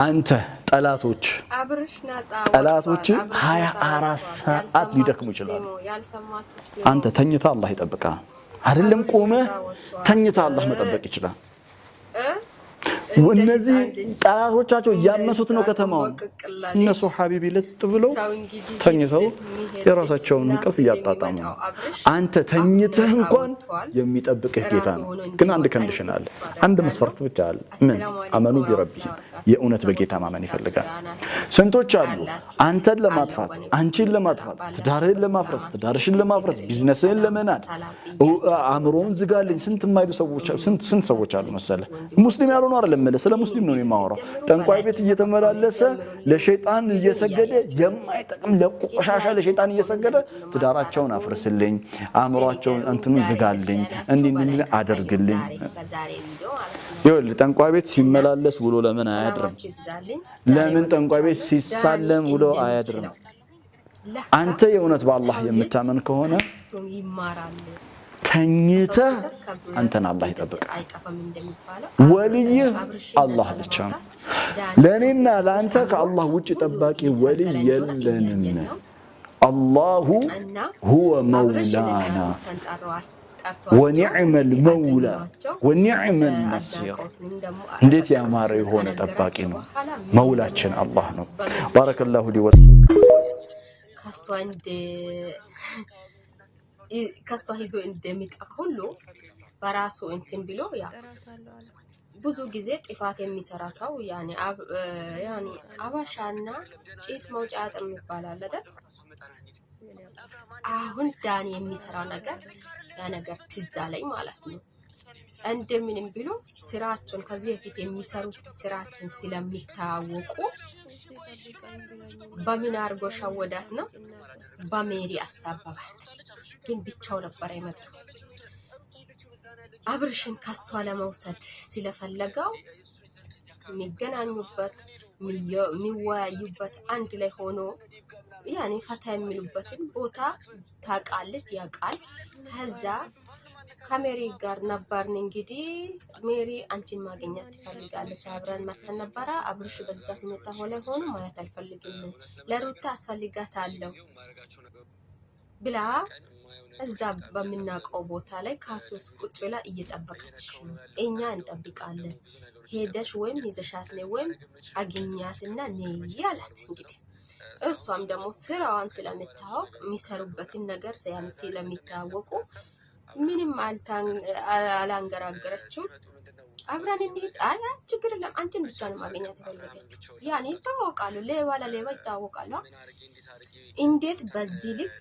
አንተ ጠላቶች 24 ሰዓት ሊደክሙ ይችላሉ አንተ ተኝታ አላህ ይጠብቃል አይደለም ቆመህ ተኝታ አላህ መጠበቅ ይችላል ወነዚህ ጠላቶቻቸው ያመሱት ነው ከተማው እነሱ ሐቢቢ ልጥ ብለው ተኝተው የራሳቸውን እንቅልፍ ያጣጣሙ አንተ ተኝተህ እንኳን የሚጠብቅህ ጌታ ነው ግን አንድ ኮንዲሽን አለ አንድ መስፈርት ብቻ አለ ምን አመኑ ቢረቢ የኡነት በጌታ ማመን ይፈልጋል ስንቶች አሉ አንተን ለማጥፋት አንቺን ለማጥፋት ትዳርህን ለማፍረስ ትዳርሽን ለማፍረስ ቢዝነስህን ለመናድ አምሮን ዝጋልኝ ስንት ማይሉ ሰዎች ስንት ሰዎች አሉ መሰለ ሙስሊም ያልሆኑ አይደለም ስለ ሙስሊም ነው የሚያወራው ጠንቋይ ቤት እየተመላለሰ ለሸይጣን እየሰገደ የማይጠቅም ለቆሻሻ ለሸይጣን እየሰገደ ትዳራቸውን አፍርስልኝ አምሮአቸውን እንትኑ ዝጋልኝ እንዲህ አድርግልኝ ይኸውልህ ጠንቋይ ቤት ሲመላለስ ውሎ ለምን አያድርም ለምን ጠንቋይ ቤት ሲሳለም ውሎ አያድርም አንተ የእውነት በአላህ የምታመን ከሆነ ተኝተህ አንተን አላህ ይጠብቃል ወልይህ አላህ ብቻ ነው ለኔና ለአንተ ከአላህ ውጭ ጠባቂ ወልይ የለንም አላሁ ሁወ መውላና ونعم المولى ونعم النصير እንዴት ያማረ የሆነ ጠባቂ ነው መውላችን አላህ ነው بارك الله لي ከሷ ይዞ እንደሚጠፋ ሁሉ በራሱ እንትን ብሎ ያ ብዙ ጊዜ ጥፋት የሚሰራ ሰው ያኔ አባሻና ጭስ መውጫ አጥም ይባላል አይደል አሁን ዳኒ የሚሰራው ነገር ያ ነገር ትዝ አለኝ ማለት ነው እንደምንም ብሎ ስራቸውን ከዚህ በፊት የሚሰሩት ስራቸውን ስለሚታወቁ በምን አርጎ ሻወዳት ነው በሜሪ አሳባባት ግን ብቻው ነበር የመጣው አብርሽን ከሷ ለመውሰድ ስለፈለገው የሚገናኙበት የሚወያዩበት አንድ ላይ ሆኖ ያኔ ፈታ የሚሉበትን ቦታ ታቃለች ያቃል ከዛ ከሜሪ ጋር ነበርን እንግዲህ ሜሪ አንቺን ማግኘት ትፈልጋለች አብረን መተን ነበር አብርሽ በዛ ሁኔታ ሆኖ ማየት አልፈልግም ለሩታ አስፈልጋታለሁ ብላ እዛ በሚናቀው ቦታ ላይ ካፌ ውስጥ ቁጭ ብላ እየጠበቀች እኛ እንጠብቃለን ሄደሽ ወይም ይዘሻት ነው ወይም አግኛትና ነይ ያላት እንግዲህ እሷም ደግሞ ስራዋን ስለምታውቅ የሚሰሩበትን ነገር ስለሚታወቁ ምንም አላንገራገረችም አብረን እንሂድ አያ ችግር የለም አንቺን ብቻ ነው ማግኘት የፈለገችው ያኔ ታወቃሉ ሌባ ለሌባ ይታወቃሉ እንዴት በዚህ ልክ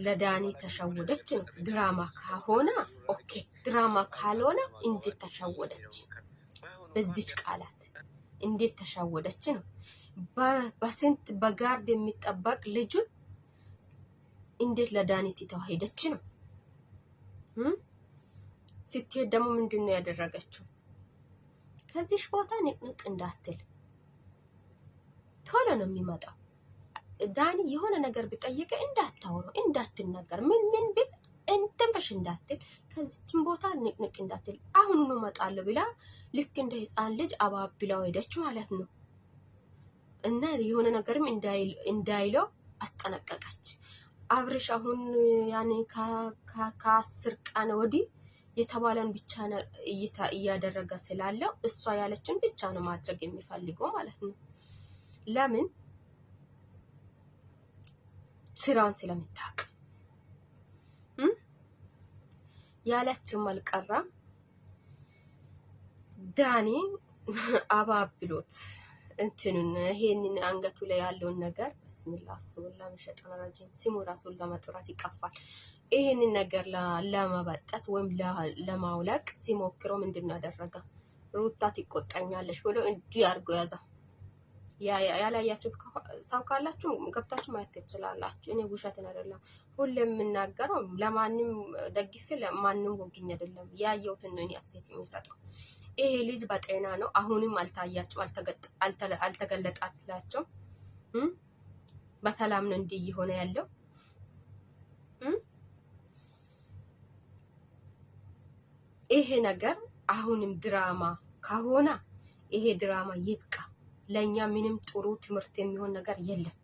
ለዳኒ ተሸወደች ነው ድራማ ከሆነ ኦኬ ድራማ ካልሆነ እንዴት ተሸወደች በዚች ቃላት እንዴት ተሸወደች ነው በስንት በጋርድ የሚጠበቅ ልጁን እንዴት ለዳኒ ተዋሄደች ነው ስትሄድ ደግሞ ምንድነው ያደረገችው ከዚህ ቦታ ንቅንቅ እንዳትል ቶሎ ነው የሚመጣው ዳኒ የሆነ ነገር ቢጠይቀ እንዳታወሩ እንዳትናገር ምን ቢል እንተንፈሽ እንዳትል ከዚህችን ቦታ ንቅንቅ እንዳትል አሁን ነው መጣለ ብላ ልክ እንደ ህፃን ልጅ አባብላው ሄደች ማለት ነው እና የሆነ ነገርም እንዳይለው አስጠነቀቀች አብርሽ አሁን ያኔ ከ10 ቀን ወዲህ የተባለን ብቻ ነው እያደረገ ስላለው እሷ ያለችን ብቻ ነው ማድረግ የሚፈልገው ማለት ነው ለምን ስራውን ስለምታውቅ ያለችው መልቀራ ዳኒ አባብሎት እንትኑን ይሄንን አንገቱ ላይ ያለውን ነገር ብስሚላህ ሱላ መሸጣና ረጅም ሲሙ ራሱን ለማጥራት ይቀፋል ይሄንን ነገር ለማበጠስ ወይም ለማውለቅ ሲሞክረው ምንድነው ያደረገ ሩታ ትቆጣኛለሽ ብሎ እንዲህ አርጎ ያዛ ያላያችሁት ሰው ካላችሁ ገብታችሁ ማየት ትችላላችሁ እኔ ውሸትን አይደለም ሁሌም የምናገረው ለማንም ደግፌ ለማንም ወግኝ አይደለም ያየሁትን ነው እኔ አስተያየት የሚሰጠው ይሄ ልጅ በጤና ነው አሁንም አልታያችሁ አልተገለጣላችሁ በሰላም ነው እንዲህ ይሆነ ያለው ይሄ ነገር አሁንም ድራማ ከሆነ ይሄ ድራማ ይብቃ ለኛ ምንም ጥሩ ትምህርት የሚሆን ነገር የለም።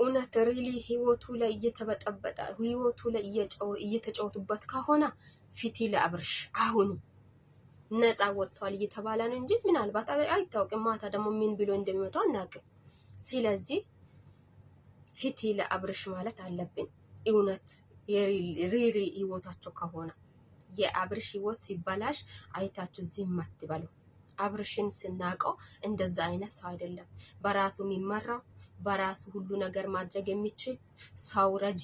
እውነት ሪሊ ህይወቱ ላይ እየተበጠበጠ ህይወቱ ላይ እየተጫወቱበት ከሆነ ፊቲ ለአብርሽ አሁንም ነፃ ወጥቷል እየተባለ ነው እንጂ ምናልባት አይታወቅም። ማታ ደግሞ ምን ብሎ እንደሚመጣ አናውቅም። ስለዚህ ፊቲ ለአብርሽ ማለት አለብን። እውነት የሪሊ ህይወታቸው ከሆነ የአብርሽ ህይወት ሲበላሽ አይታችሁ ዝም አትበሉ። አብርሽን ስናቀው እንደዛ አይነት ሰው አይደለም። በራሱ የሚመራው በራሱ ሁሉ ነገር ማድረግ የሚችል ሰው ረጂ፣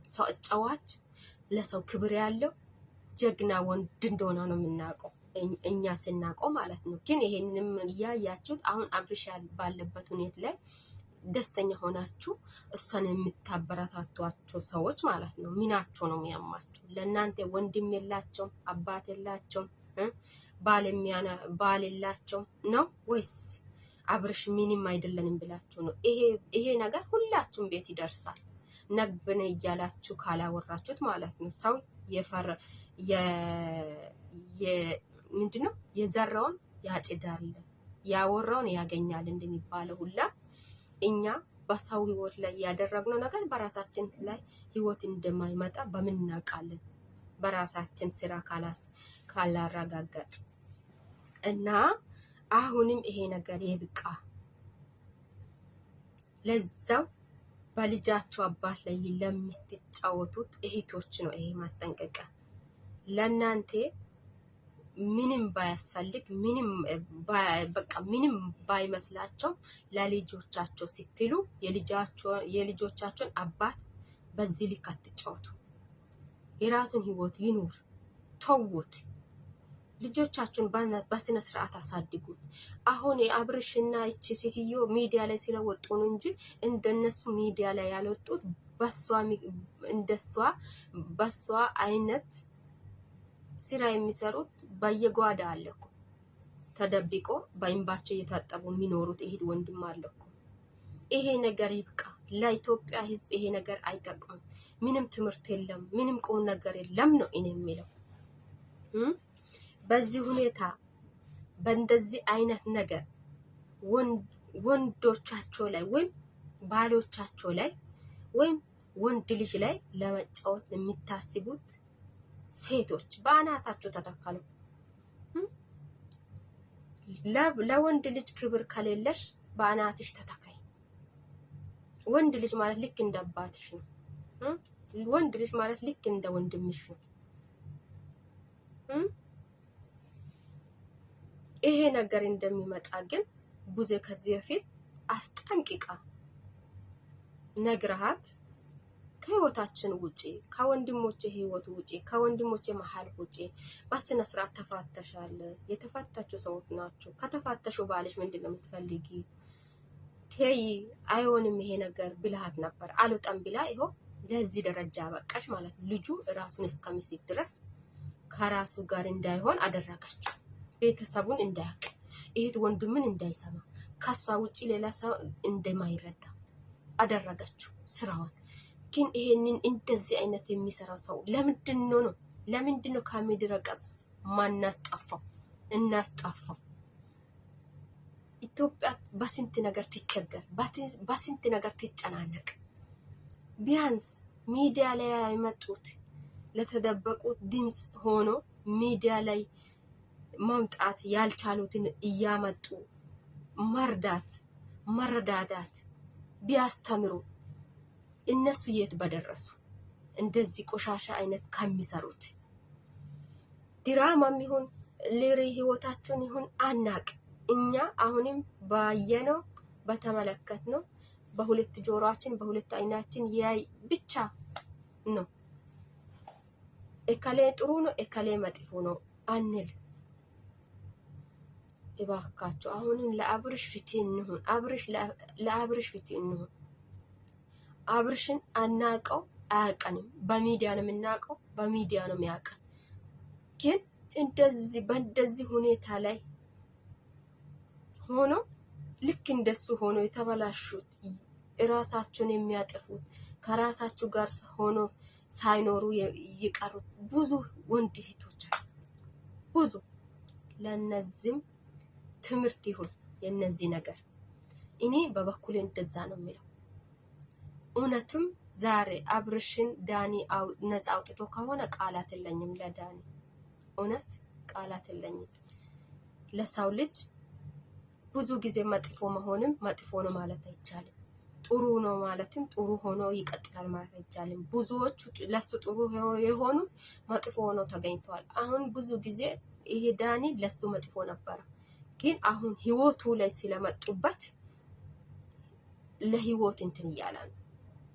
ሰው ጨዋች፣ ለሰው ክብር ያለው ጀግና ወንድ እንደሆነ ነው የምናውቀው እኛ ስናቀው ማለት ነው። ግን ይሄንንም እያያችሁት አሁን አብርሽ ባለበት ሁኔታ ላይ ደስተኛ ሆናችሁ እሷን የምታበረታቷቸው ሰዎች ማለት ነው ምናቸው ነው የሚያማችሁ? ለእናንተ ወንድም የላቸውም፣ አባት የላቸውም፣ ባል የላቸውም ነው ወይስ አብርሽ ምንም አይደለንም ብላችሁ ነው? ይሄ ነገር ሁላችሁም ቤት ይደርሳል። ነግብነ እያላችሁ ካላወራችሁት ማለት ነው ሰው ምንድነው የዘራውን ያጭዳል ያወራውን ያገኛል እንደሚባለው ሁላ እኛ በሰው ህይወት ላይ ያደረግነው ነገር በራሳችን ላይ ህይወት እንደማይመጣ በምን እናውቃለን? በራሳችን ስራ ካላረጋገጥ እና አሁንም ይሄ ነገር ይብቃ። ለዛው በልጃቸው አባት ላይ ለምትጫወቱት እህቶች ነው ይሄ ማስጠንቀቂያ። ለእናንተ ምንም ባያስፈልግ ምንም ባይመስላቸው ለልጆቻቸው ስትሉ የልጆቻቸውን አባት በዚህ ልክ አትጫወቱ። የራሱን ህይወት ይኑር፣ ተውት። ልጆቻቸውን በስነ ስርዓት አሳድጉት። አሁን የአብርሽና እቺ ሴትዮ ሚዲያ ላይ ስለወጡ ነው እንጂ እንደነሱ ሚዲያ ላይ ያልወጡት በሷ አይነት ስራ የሚሰሩት በየጓዳ አለኩ ተደብቆ በእንባቸው እየታጠቡ የሚኖሩት እህት ወንድም አለኩ። ይሄ ነገር ይብቃ። ለኢትዮጵያ ህዝብ ይሄ ነገር አይጠቅምም። ምንም ትምህርት የለም፣ ምንም ቁም ነገር የለም ነው እኔ የሚለው። በዚህ ሁኔታ በእንደዚህ አይነት ነገር ወንዶቻቸው ላይ ወይም ባሎቻቸው ላይ ወይም ወንድ ልጅ ላይ ለመጫወት የሚታስቡት ሴቶች በአናታቸው ተተከሉ። ለወንድ ልጅ ክብር ከሌለሽ በአናትሽ ተተካይ። ወንድ ልጅ ማለት ልክ እንደ አባትሽ ነው። ወንድ ልጅ ማለት ልክ እንደ ወንድምሽ ነው። ይሄ ነገር እንደሚመጣ ግን ብዙ ከዚህ በፊት አስጠንቅቃ ነግረሃት ከህይወታችን ውጪ ከወንድሞቼ ህይወት ውጪ ከወንድሞቼ መሀል ውጪ በስነ ስርዓት ተፋተሻል። የተፋታችሁ ሰዎች ናቸው። ከተፋተሹ ባልሽ ምንድነው የምትፈልጊ? ተይ አይሆንም ይሄ ነገር ብልሃት ነበር። አልወጣም ብላ ይኸው ለዚህ ደረጃ በቃሽ ማለት ነው። ልጁ ራሱን እስከሚስት ድረስ ከራሱ ጋር እንዳይሆን አደረጋችሁ። ቤተሰቡን እንዳያውቅ፣ እህት ወንድምን እንዳይሰማ፣ ከሷ ውጪ ሌላ ሰው እንደማይረዳ አደረጋችሁ ስራዋን። ግን ይሄንን እንደዚህ አይነት የሚሰራ ሰው ለምንድን ነው ከምድረ ገጽ ማናስጠፋው? እናስጠፋው። ኢትዮጵያ በስንት ነገር ትቸገር፣ በስንት ነገር ትጨናነቅ። ቢያንስ ሚዲያ ላይ የመጡት ለተደበቁት ድምፅ ሆኖ ሚዲያ ላይ ማምጣት ያልቻሉትን እያመጡ መረዳዳት ቢያስተምሩ እነሱ የት በደረሱ። እንደዚህ ቆሻሻ አይነት ከሚሰሩት ድራማም ይሁን ሌሪ ህይወታቸውን ይሁን አናቅ። እኛ አሁንም ባየነው በተመለከትነው በሁለት ጆሮአችን በሁለት አይናችን ያይ ብቻ ነው። እከሌ ጥሩ ነው እከሌ መጥፎ ነው አንል። እባካችሁ አሁንም ለአብርሽ ፊት እንሁን። ለአብርሽ ፊት እንሁን። አብርሽን አናቀው አያቀንም። በሚዲያ ነው የምናቀው፣ በሚዲያ ነው የሚያቀን። ግን በእንደዚህ ሁኔታ ላይ ሆኖ ልክ እንደሱ ሆኖ የተበላሹት ራሳቸውን የሚያጠፉት ከራሳቸው ጋር ሆኖ ሳይኖሩ የቀሩት ብዙ ወንድ እህቶች አሉ። ብዙ ለነዚህም ትምህርት ይሁን። የነዚህ ነገር እኔ በበኩሌ እንደዛ ነው የሚለው። እውነትም ዛሬ አብርሽን ዳኒ ነፃ አውጥቶ ከሆነ ቃላት የለኝም ለዳኒ፣ እውነት ቃላት የለኝም። ለሰው ልጅ ብዙ ጊዜ መጥፎ መሆንም መጥፎ ነው ማለት አይቻልም። ጥሩ ነው ማለትም ጥሩ ሆኖ ይቀጥላል ማለት አይቻልም። ብዙዎቹ ለሱ ጥሩ የሆኑት መጥፎ ሆኖ ተገኝተዋል። አሁን ብዙ ጊዜ ይሄ ዳኒ ለሱ መጥፎ ነበረ፣ ግን አሁን ህይወቱ ላይ ስለመጡበት ለህይወት እንትን እያለ ነው።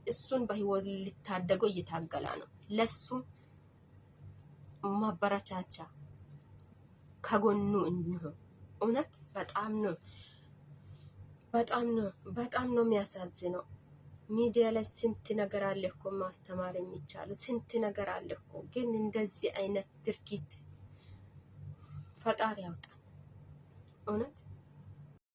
እሱን በህይወት ሊታደገው እየታገላ ነው። ለሱም ማበረቻቻ ከጎኑ እንሆን። እውነት በጣም ነው የሚያሳዝነው። ሚዲያ ላይ ስንት ነገር አለ እኮ ማስተማር የሚቻለው ስንት ነገር አለ እኮ። ግን እንደዚህ አይነት ድርጊት ፈጣሪ ያውጣ እውነት